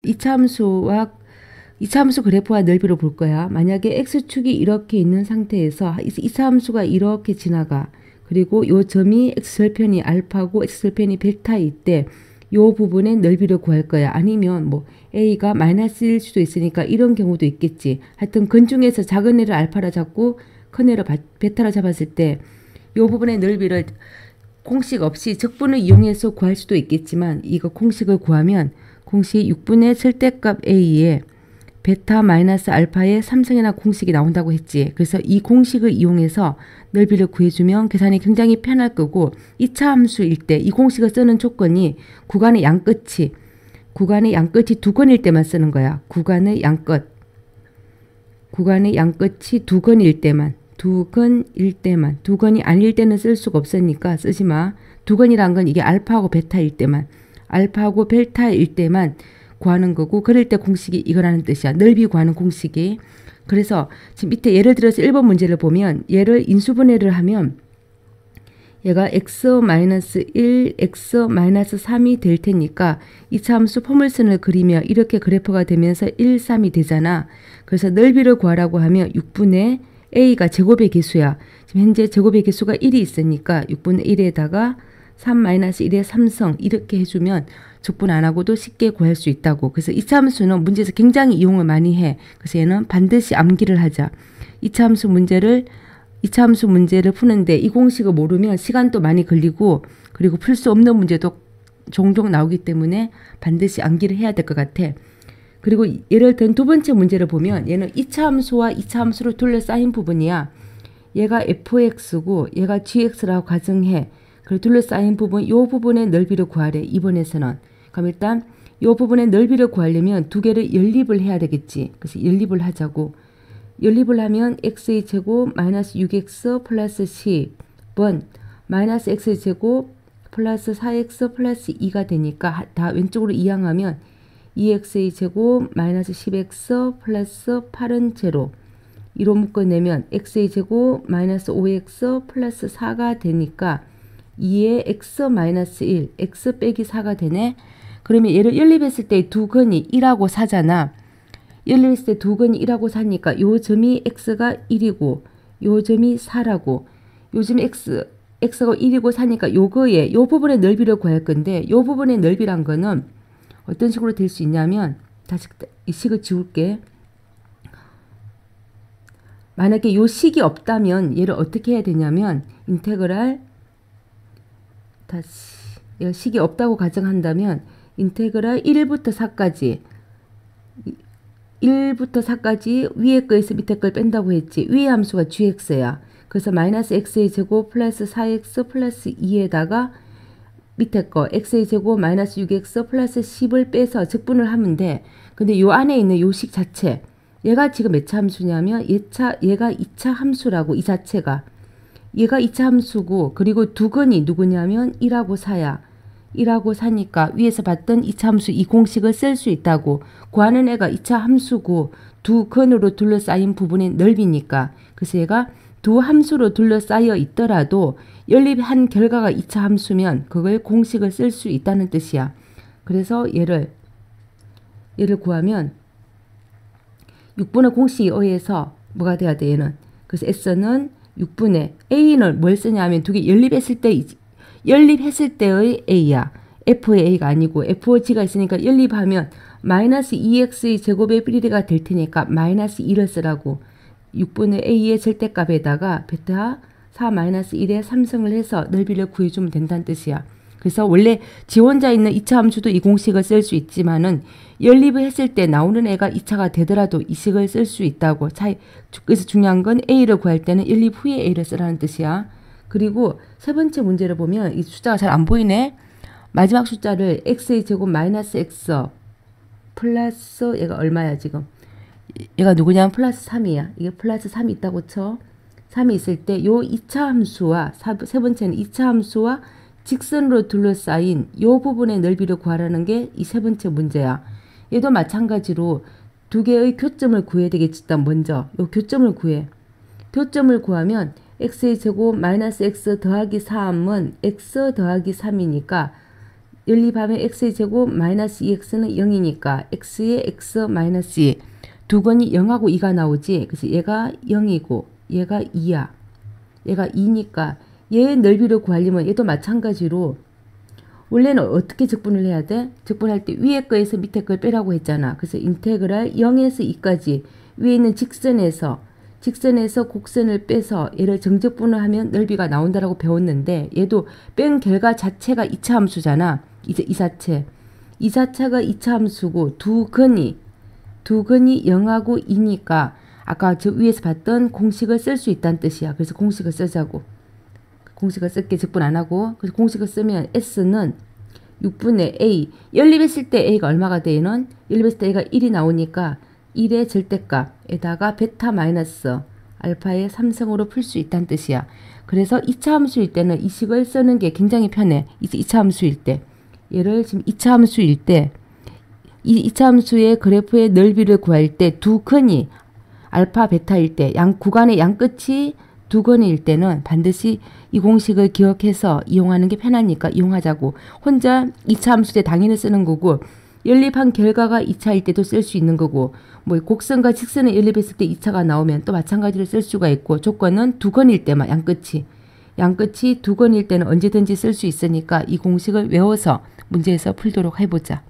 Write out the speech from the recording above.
이차함수와 이차함수 그래프와 넓이로 볼 거야. 만약에 x축이 이렇게 있는 상태에서 이차함수가 이렇게 지나가. 그리고 요 점이 x절편이 알파고 x절편이 벨타일 때 요 부분의 넓이를 구할 거야. 아니면 뭐 a가 마이너스일 수도 있으니까 이런 경우도 있겠지. 하여튼 근 중에서 작은 애를 알파라 잡고 큰 애를 베타라 잡았을 때 요 부분의 넓이를 공식 없이 적분을 이용해서 구할 수도 있겠지만 이거 공식을 구하면 공식 6분의 절대값 a에 베타 마이너스 알파의 3승이나 공식이 나온다고 했지. 그래서 이 공식을 이용해서 넓이를 구해주면 계산이 굉장히 편할 거고 2차 함수일 때 이 공식을 쓰는 조건이 구간의 양끝이 두 건일 때만 쓰는 거야. 구간의 양끝이 두 건일 때만. 두 건이 아닐 때는 쓸 수가 없으니까 쓰지 마. 두 건이란 건 이게 알파하고 베타일 때만. 알파하고 벨타일 때만 구하는 거고 그럴 때 공식이 이거라는 뜻이야. 넓이 구하는 공식이. 그래서 지금 밑에 예를 들어서 1번 문제를 보면 얘를 인수분해를 하면 얘가 x-1, x-3이 될 테니까 이차 함수 포물선을 그리며 이렇게 그래프가 되면서 1, 3이 되잖아. 그래서 넓이를 구하라고 하면 6분의 a가 제곱의 개수야. 지금 현재 제곱의 개수가 1이 있으니까 6분의 1에다가 3-1의 3성 이렇게 해주면 적분 안 하고도 쉽게 구할 수 있다고. 그래서 이차 함수는 문제에서 굉장히 이용을 많이 해. 그래서 얘는 반드시 암기를 하자. 이차 함수 문제를 푸는데 이 공식을 모르면 시간도 많이 걸리고 그리고 풀 수 없는 문제도 종종 나오기 때문에 반드시 암기를 해야 될 것 같아. 그리고 예를 든 두 번째 문제를 보면 얘는 이차 함수와 이차 함수로 둘러싸인 부분이야. 얘가 fx고 얘가 gx라고 가정해. 그리고 둘러싸인 부분, 이 부분의 넓이를 구하래. 이번에서는. 그럼 일단 이 부분의 넓이를 구하려면 두 개를 연립을 해야 되겠지. 그래서 연립을 하자고. 연립을 하면 x의 제곱 마이너스 6x 플러스 10번 마이너스 x의 제곱 플러스 4x 플러스 2가 되니까 다 왼쪽으로 이항하면 2x의 제곱 마이너스 10x 플러스 8은 제로. 이로 묶어내면 x의 제곱 마이너스 5x 플러스 4가 되니까 2에 x-1, x 빼기 4가 되네. 그러면 얘를 연립했을 때 두 근이 1하고 4잖아. 연립했을 때 두 근이 1하고 4니까 요 점이 x가 1이고 요 점이 4라고. 요즘 x가 1이고 4니까 요거에 요 부분의 넓이를 구할 건데 요 부분의 넓이란 거는 어떤 식으로 될 수 있냐면 다시 이 식을 지울게. 만약에 요 식이 없다면 얘를 어떻게 해야 되냐면 인테그랄 다시 식이 없다고 가정한다면 인테그랄 1부터 4까지 위에 거에서 밑에 걸 뺀다고 했지. 위의 함수가 gx야. 그래서 마이너스 x의 제곱 플러스 4x 플러스 2에다가 밑에 거 x의 제곱 마이너스 6x 플러스 10을 빼서 적분을 하면 돼. 근데 요 안에 있는 요 식 자체 얘가 지금 몇 차 함수냐면 얘가 2차 함수라고. 이 자체가 얘가 2차 함수고 그리고 두 근이 누구냐면 1하고 4야. 1하고 4니까 위에서 봤던 2차 함수 이 공식을 쓸 수 있다고. 구하는 애가 2차 함수고 두 근으로 둘러싸인 부분의 넓이니까. 그래서 얘가 두 함수로 둘러싸여 있더라도 연립한 결과가 2차 함수면 그걸 공식을 쓸 수 있다는 뜻이야. 그래서 얘를 구하면 6분의 공식에 의해서 뭐가 돼야 돼 얘는. 그래서 S는 6분의 A는 뭘 쓰냐면 두 개 연립했을 때의 A야. F의 A가 아니고 FOG가 있으니까 연립하면 마이너스 2x의 제곱의 비례가 될 테니까 마이너스 2를 쓰라고. 6분의 A의 절대값에다가 베타 4-1의 3승을 해서 넓이를 구해주면 된다는 뜻이야. 그래서 원래 지원자 있는 2차 함수도 이 공식을 쓸 수 있지만은 연립을 했을 때 나오는 애가 2차가 되더라도 이 식을 쓸 수 있다고. 그래서 중요한 건 A를 구할 때는 연립 후에 A를 쓰라는 뜻이야. 그리고 세 번째 문제를 보면 이 숫자가 잘 안 보이네. 마지막 숫자를 x의 제곱 마이너스 x 플러스 얘가 얼마야 지금. 얘가 누구냐면 플러스 3이야. 이게 플러스 3이 있다고 쳐. 3이 있을 때 요 2차 함수와 세 번째는 2차 함수와 직선으로 둘러싸인 요 부분의 넓이를 구하라는 게 이 세 번째 문제야. 얘도 마찬가지로 두 개의 교점을 구해야 되겠지. 일단 먼저 요 교점을 구해. 교점을 구하면 x의 제곱 마이너스 x 더하기 3은 x 더하기 3이니까 연립하면 x의 제곱 마이너스 2x는 0이니까 x의 x 마이너스 2. 두 건이 0하고 2가 나오지. 그래서 얘가 0이고 얘가 2야. 얘가 2니까 얘의 넓이를 구하려면 얘도 마찬가지로 원래는 어떻게 적분을 해야 돼? 적분할 때 위에 거에서 밑에 걸 빼라고 했잖아. 그래서 인테그랄 0에서 2까지 위에 있는 직선에서 곡선을 빼서 얘를 정적분을 하면 넓이가 나온다라고 배웠는데 얘도 뺀 결과 자체가 2차 함수잖아. 이제 이사체. 이사차가 2차 함수고 두 건이 0하고 2니까 아까 저 위에서 봤던 공식을 쓸 수 있다는 뜻이야. 그래서 공식을 쓰자고. 공식을 쓸게 적분 안 하고. 그래서 공식을 쓰면 S는 6분의 A. 연립했을 때 A가 얼마가 돼? 얘는 연립했을 때 A가 1이 나오니까 1의 절대값에다가 베타 마이너스 알파의 3승으로 풀 수 있다는 뜻이야. 그래서 2차 함수일 때는 이 식을 쓰는 게 굉장히 편해. 이제 2차 함수일 때. 얘를 지금 2차 함수일 때 이 2차 함수의 그래프의 넓이를 구할 때 두 근이 알파 베타일 때 구간의 양 끝이 두 건일 때는 반드시 이 공식을 기억해서 이용하는 게 편하니까 이용하자고. 혼자 2차 함수 때 당연히 쓰는 거고 연립한 결과가 2차일 때도 쓸 수 있는 거고 뭐 곡선과 직선을 연립했을 때 2차가 나오면 또 마찬가지로 쓸 수가 있고 조건은 두 건일 때만 양끝이 두 건일 때는 언제든지 쓸 수 있으니까 이 공식을 외워서 문제에서 풀도록 해보자.